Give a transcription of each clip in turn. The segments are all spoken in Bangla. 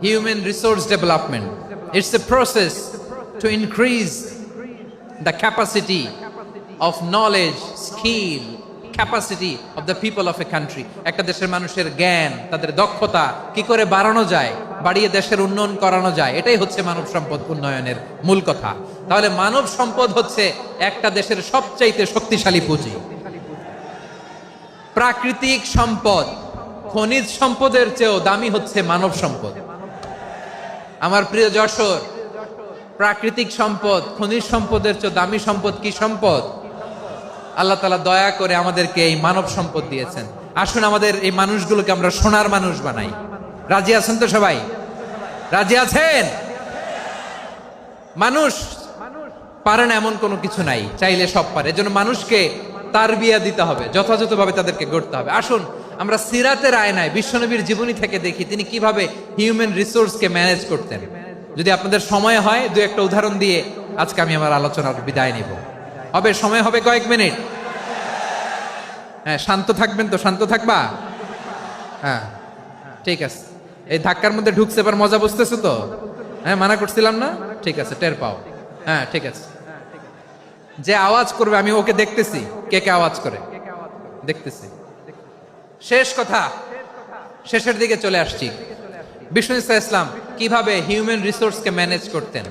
human resource development. It's a process to increase the capacity of knowledge, skill, capacity of the people of a country. একটা দেশের মানুষের জ্ঞান, তাদের দক্ষতা কি করে বাড়ানো যায়, বাড়িয়ে দেশের উন্নয়ন করানো যায়, এটাই হচ্ছে মানব সম্পদ উন্নয়নের মূল কথা। তাহলে মানব সম্পদ হচ্ছে একটা দেশের সবচাইতে শক্তিশালী পুঁজি। প্রাকৃতিক সম্পদ, খনিজ সম্পদের চেয়েও দামি হচ্ছে মানব সম্পদ। আমার প্রিয় যশোর, প্রাকৃতিক সম্পদ, খনিজ সম্পদের চেয়ে দামি সম্পদ কি সম্পদ? আল্লাহ তাআলা দয়া করে আমাদেরকে এই মানব সম্পদ দিয়েছেন। আসুন আমাদের এই মানুষগুলোকে আমরা সোনার মানুষ বানাই। রাজি আছেন তো সবাই? রাজি আছেন? মানুষ পারে না এমন কোনো কিছু নাই, চাইলে সব পারে। এজন্য মানুষকে তারবিয়া দিতে হবে, যথাযথভাবে তাদেরকে গড়তে হবে। আসুন আমরা সিরাতের আয়নায় বিশ্বনবীর জীবনী থেকে দেখি তিনি কিভাবে হিউম্যান রিসোর্সকে ম্যানেজ করতেন। যদি আপনাদের সময় হয় দু একটা উদাহরণ দিয়ে আজকে আমি আমার আলোচনার বিদায় নিব। হবে সময় হবে কয়েক মিনিট? হ্যাঁ, শান্ত থাকবেন তো? শান্ত থাকবা? হ্যাঁ ঠিক আছে। এই ধাক্কার মধ্যে ঢুকছে, এবার মজা বুঝতেছো তো? হ্যাঁ, মানা করছিলাম না? ঠিক আছে, টের পাও। হ্যাঁ ঠিক আছে। যে আওয়াজ করবে আমি ওকে দেখতেছি, কে কে আওয়াজ করে দেখতেছি। শেষ কথা, শেষের দিকে চলে আসছি। বিষ্ণু ইসলাম কিভাবে হিউম্যান রিসোর্সকে ম্যানেজ করতেন,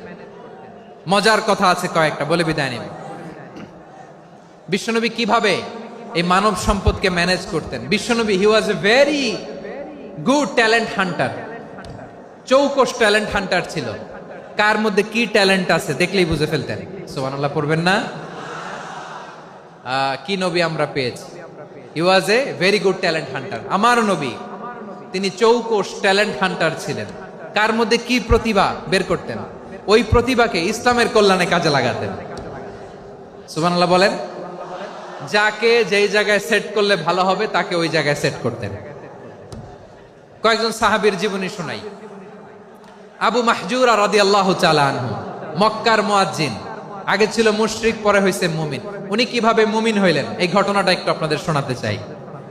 মজার কথা আছে কয়েকটা, বলে বিদায় নিব। বিশ্বনবী কিভাবে এই মানব সম্পদকে ম্যানেজ করতেন। বিশ্বনবী he was a very good talent hunter, চৌকস ট্যালেন্ট হান্টার ছিল। কার মধ্যে কি ট্যালেন্ট আছে দেখলেই বুঝে ফেলতেন। সুবহানাল্লাহ পড়বেন না? কি নবী আমরা পেয়েছি! He was a very good talent hunter. আমার নবী তিনি চৌকস ট্যালেন্ট হান্টার ছিলেন। কার মধ্যে কি প্রতিভা বের করতেন, ওই প্রতিভাকে ইসলামের কল্যাণে কাজে লাগাতেন। সুবহানাল্লাহ বলেন। যাকে যেই জায়গায় সেট করলে ভালো হবে তাকে ওই জায়গায় সেট করতেন। কয়েকজন সাহাবীর জীবনী শোনাই। আবু মাহজুরা রাদিয়াল্লাহু তাআলা আনহু, মক্কার মুয়াজ্জিন, আগে ছিল মুশরিক, পরে হইছে মুমিন। উনি কিভাবে মুমিন হইলেন এই ঘটনাটা একটু আপনাদের শোনাতে চাই।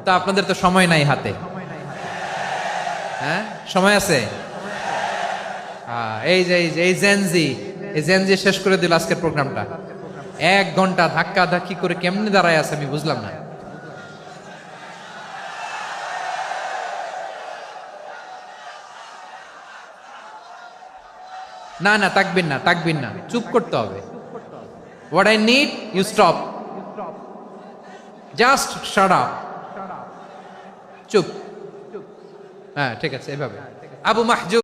তা আপনাদের তো সময় নাই হাতে। হ্যাঁ সময় আছে? এই জেনজি শেষ করে দিল আজকের প্রোগ্রামটা। 1 ঘন্টা ধাক্কা ধাক্কি করে কেমনে দাঁড়ায় আছে আমি বুঝলাম না। না না, তাকবিন না, চুপ করতে হবে। What I need, you stop. Just shut up. চুপ। হ্যাঁ ঠিক আছে, এভাবে। আবু মাহজুর